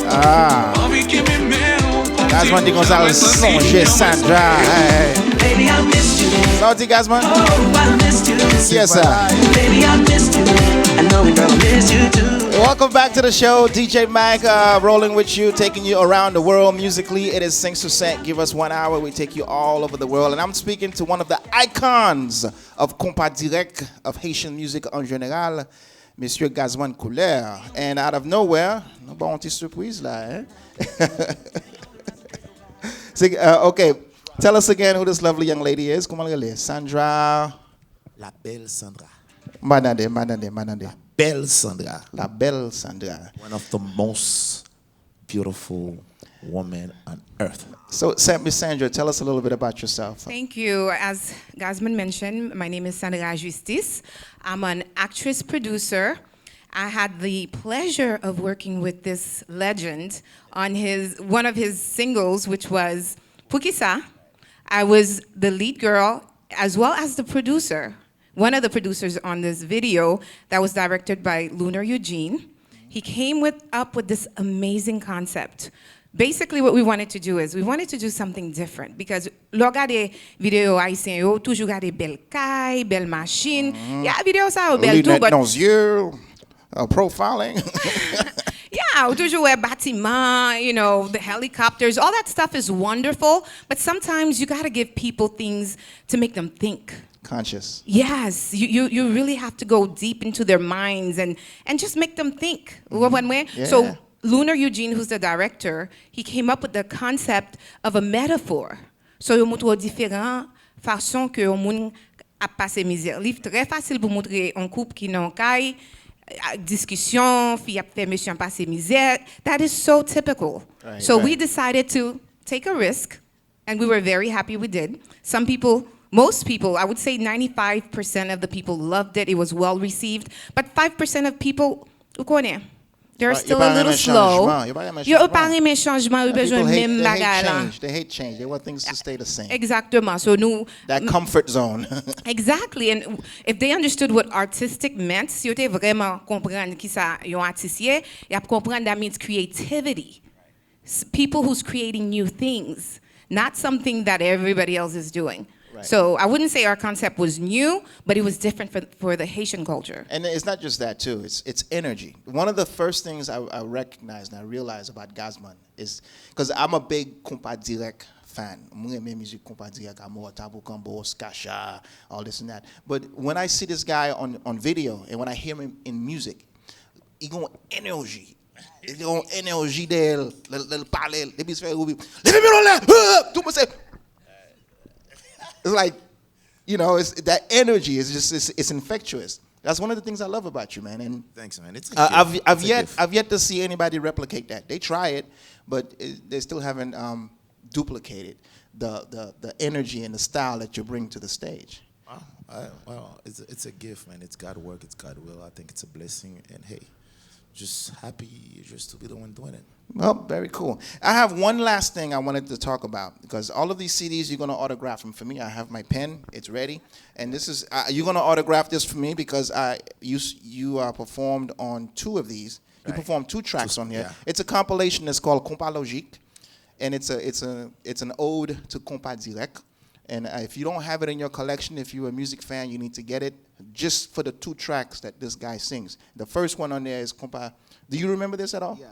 Ah. Gazman dit qu'on s'en songe Sandra. Baby, I missed you. Sorti Gazman. Oh, I missed you. Yes, sir. Baby, I missed you. I know we girl missed you too. Welcome back to the show. DJ Mac rolling with you, taking you around the world musically. It is seg4. Give us 1 hour. We take you all over the world. And I'm speaking to one of the icons of compas direct, of Haitian music en général, Monsieur Gazman Couleur. And out of nowhere, bon petit surprise là, hein? Okay, tell us again who this lovely young lady is. Comment elle est? Sandra. La belle Sandra. Manande. Belle Sandra. La belle Sandra. One of the most beautiful women on earth. So, Miss Sandra, tell us a little bit about yourself. Thank you. As Gazman mentioned, my name is Sandra Justice. I'm an actress producer. I had the pleasure of working with this legend on one of his singles, which was Pukisa. I was the lead girl as well as the producer, one of the producers on this video that was directed by Lunar Eugene. He came up with this amazing concept. Basically, what we wanted to do is we wanted to do something different because loga de video haïtien yo toujours gade belle caille, belle machine. Yeah, video ça au belle tout, but dans yeux. Profiling. Yeah, toujours bâtiment, you know, the helicopters, all that stuff is wonderful, but sometimes you got to give people things to make them think. Conscious. Yes, you really have to go deep into their minds and just make them think. Yeah. So Lunar Eugene, who's the director, he came up with the concept of a metaphor. So il montre différentes façons que on moun a passé misère. Livre très facile pour montrer un couple qui n'ont caille. Discussion, fille a fait monsieur passer misère. That is so typical. Right, so right. we decided to take a risk, and we were very happy we did. Some people, most people, I would say 95% of the people loved it. It was well received. But 5% of people, they're still a little slow. Yo pas aimer changement, yo besoin même bagay là. They hate change. They want things to stay the same. Exactement. So nous that comfort zone. Exactly. And if they understood what artistic meant, si yo te vraiment comprendre qui ça yon artiste, y a comprendre that means creativity. People who's creating new things, not something that everybody else is doing. Right. So I wouldn't say our concept was new, but it was different for the Haitian culture. And it's not just that too, it's energy. One of the first things I recognized and I realized about Gazman is, because I'm a big compas direct fan. Music compas direct, Amor, Tabu Combo, Skasha, all this and that. But when I see this guy on video and when I hear him in music, he got energy. Il got energy d'elle, le parler, les bis faire oubi. Levez-moi là, tout le monde say. It's like, you know, it's that energy is just it's infectious. That's one of the things I love about you, man. And thanks, man. It's I've yet to see anybody replicate that. They try it, but they still haven't duplicated the energy and the style that you bring to the stage. Well, it's a gift, man. It's God work. It's God will. I think it's a blessing. And hey, just happy just to be the one doing it. Well, very cool. I have one last thing I wanted to talk about because all of these CDs, you're going to autograph them for me. I have my pen. It's ready. And this is, you're going to autograph this for me because you performed on 2 of these. You performed 2 tracks on here. Yeah. It's a compilation that's called Compas Logique. And it's an ode to compas direct. And if you don't have it in your collection, if you're a music fan, you need to get it just for the 2 tracks that this guy sings. The first one on there is compas. Do you remember this at all? Yeah.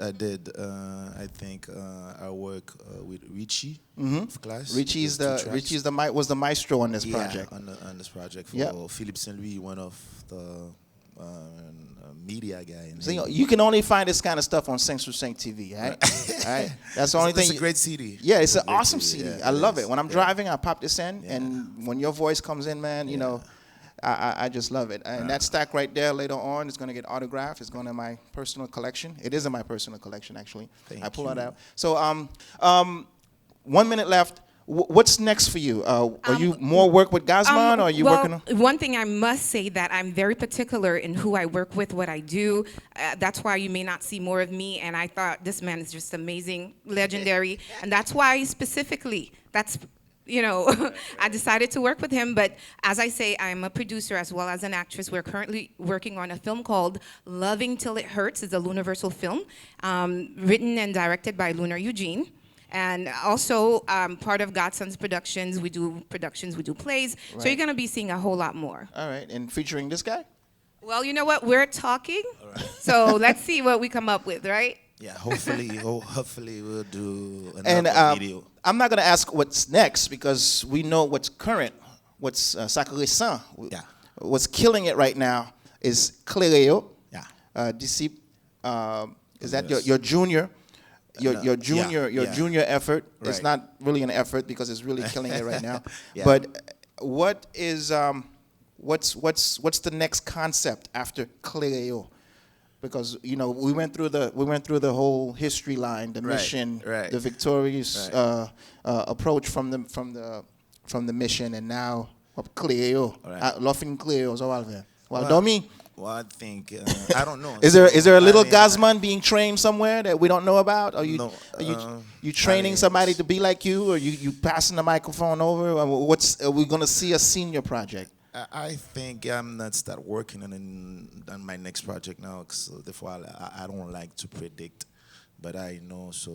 I did. I think I work with Richie of class. Richie's was the maestro on this project. on this project for Philippe Saint Louis, one of the media guy. So you can only find this kind of stuff on seg4 TV, right? Right. That's the only thing. It's a great CD. Yeah, it's an awesome CD. Yeah, I love it. When I'm driving, I pop this in, and when your voice comes in, man, you know. I just love it. And that stack right there later on is going to get autographed. It's going to my personal collection. It is in my personal collection, actually. I pull it out. So 1 minute left. What's next for you? Are you more work with Gazman or are you working on? One thing I must say that I'm very particular in who I work with, what I do. That's why you may not see more of me. And I thought this man is just amazing, legendary. And that's why specifically, you know, I decided to work with him. But as I say, I'm a producer as well as an actress. We're currently working on a film called Loving Till It Hurts. It's a Luniversal film, written and directed by Lunar Eugene. And also part of Godson's productions. We do plays. Right. So you're going to be seeing a whole lot more. All right, and featuring this guy? Well, you know what? We're talking. So let's see what we come up with, right? Yeah, hopefully we'll do another video. I'm not going to ask what's next because we know what's current, what's sacré-saint. Yeah. What's killing it right now is Cléreo. Yeah. DC, is that Yes. your junior? Your junior effort. Right. It's not really an effort because it's really killing it right now. Yeah. But what is what's the next concept after Cléreo? Because you know we went through the whole history line, the mission, the victorious approach from the mission, and now Cléreo, Loving Cléreo, so Well, I think I don't know. Is there a little GAZZMAN being trained somewhere that we don't know about? Are you training somebody to be like you, or you passing the microphone over? Are we gonna see a senior project? I think I'm not start working on my next project now because therefore I don't like to predict, but I know so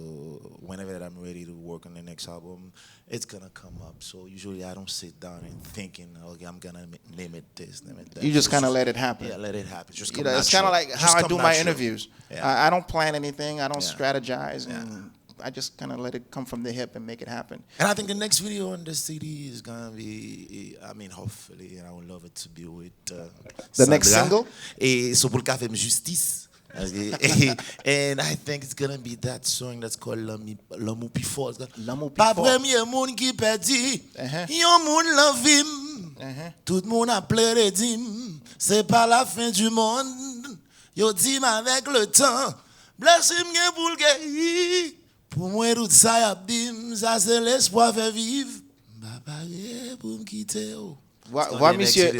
whenever I'm ready to work on the next album, it's gonna come up. So usually I don't sit down and thinking, okay, I'm gonna name it this, name it that. You just kind of let it happen. Yeah, let it happen. Just you know, it's kind of like how I do my interviews. Yeah. I don't plan anything. I don't strategize. And I just kind of let it come from the hip and make it happen. And I think the next video on the CD is gonna be, I mean, hopefully, and I would love it to be with the next single. Et so pour le café justice. And I think it's gonna be that song that's called L'amour plus fort. Pas premier monde qui perdit, yon monde l'envie. Tout le monde a pleuré dim. C'est pas la fin du monde. Yo dim avec le temps. Bless him pour le guérir. Pour moi, tout ça y a dim, ça c'est l'espoir fait vivre. Papa, pour me quitter. Voir monsieur,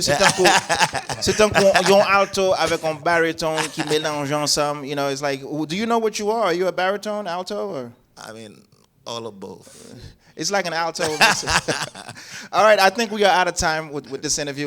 c'est un alto avec un baritone qui mélange ensemble. You know, it's like, do you know what you are? Are you a baritone, alto, or? I mean, all of both. It's like an alto. All right, I think we are out of time with this interview.